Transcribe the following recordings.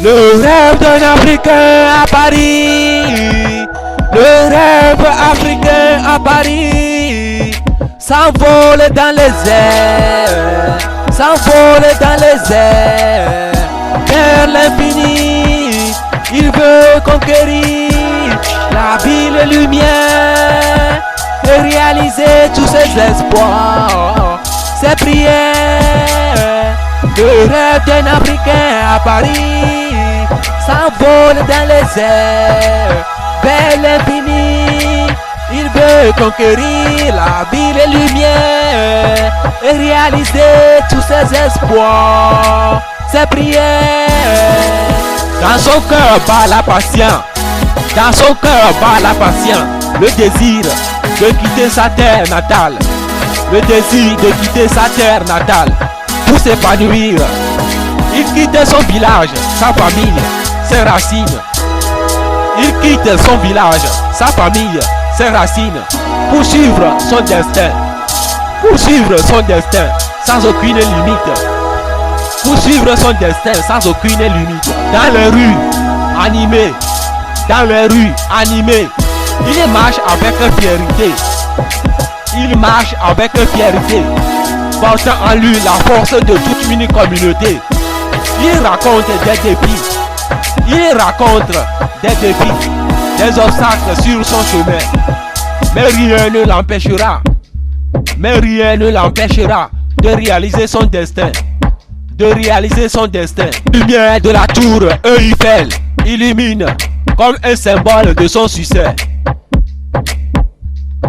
Le rêve d'un Africain à Paris, le rêve africain à Paris, s'envole dans les airs, s'envole dans les airs, vers l'infini, il veut conquérir la ville et lumière, et réaliser tous ses espoirs, ses prières. Le rêve d'un Africain à Paris s'envole dans les airs, vers l'infini. Il veut conquérir la ville et lumière et réaliser tous ses espoirs, ses prières. Dans son cœur bat la patience, dans son cœur bat la patience, le désir de quitter sa terre natale, le désir de quitter sa terre natale. Pour s'épanouir, il quitte son village, sa famille, ses racines. Il quitte son village, sa famille, ses racines, pour suivre son destin. Pour suivre son destin sans aucune limite. Pour suivre son destin sans aucune limite. Dans les rues animées, dans les rues animées, il marche avec fierté. Il marche avec fierté, portant en lui la force de toute une communauté. Il raconte des défis, il raconte des défis, des obstacles sur son chemin. Mais rien ne l'empêchera, mais rien ne l'empêchera de réaliser son destin, de réaliser son destin. La lumière de la tour Eiffel illumine comme un symbole de son succès.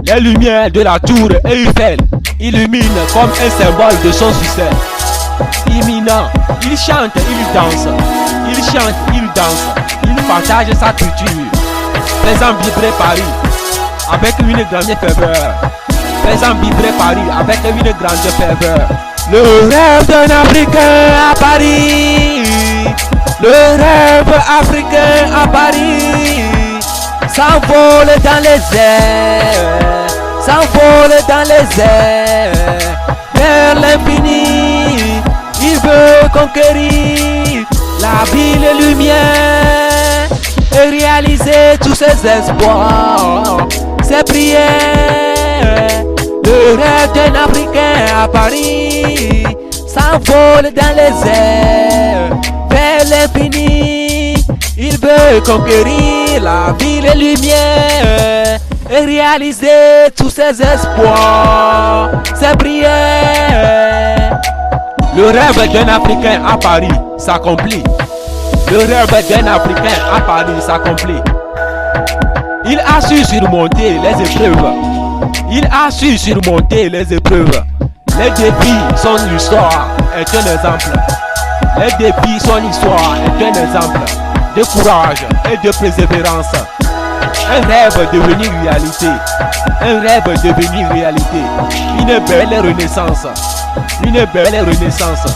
Les lumières de la tour Eiffel illuminent comme un symbole de son succès. Imminent, il chante, il danse, il chante, il danse, il partage sa culture, faisant vibrer Paris avec une grande ferveur, faisant vibrer Paris avec une grande ferveur. Le rêve d'un Africain à Paris, le rêve africain à Paris, s'envole dans les airs, s'envole dans les airs, vers l'infini. Il veut conquérir la ville et lumière et réaliser tous ses espoirs, ses prières. Le rêve d'un Africain à Paris s'envole dans les airs, vers l'infini. Il veut conquérir la ville et lumière et réaliser tous ses espoirs, ses prières. Le rêve d'un Africain à Paris s'accomplit. Le rêve d'un Africain à Paris s'accomplit. Il a su surmonter les épreuves. Il a su surmonter les épreuves. Les défis, son histoire est un exemple. Les défis, son histoire est un exemple de courage et de persévérance. Un rêve devenu réalité. Un rêve devenu réalité. Une belle renaissance. Une belle renaissance.